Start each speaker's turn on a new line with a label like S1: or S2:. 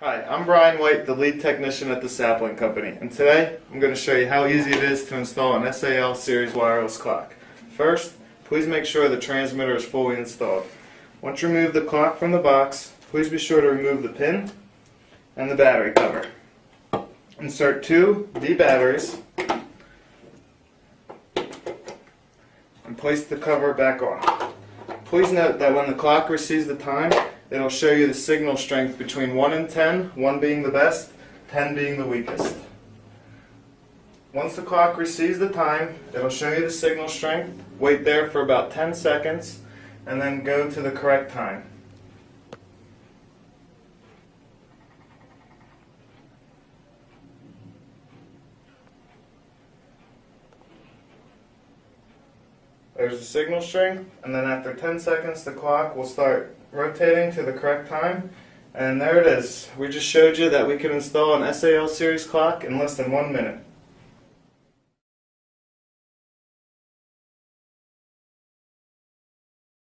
S1: Hi, I'm Brian White, the lead technician at the Sapling Company, and today I'm going to show you how easy it is to install an SAL series wireless clock. First, please make sure the transmitter is fully installed. Once you remove the clock from the box, please be sure to remove the pin and the battery cover. Insert two D batteries and place the cover back on. Please note that when the clock receives the time, it'll show you the signal strength between 1 and 10, 1 being the best, 10 being the weakest. Once the clock receives the time, it'll show you the signal strength. Wait there for about 10 seconds and then go to the correct time. There's the signal strength, and then after 10 seconds the clock will start rotating to the correct time, and there it is. We just showed you that we can install an SAL series clock in less than 1 minute.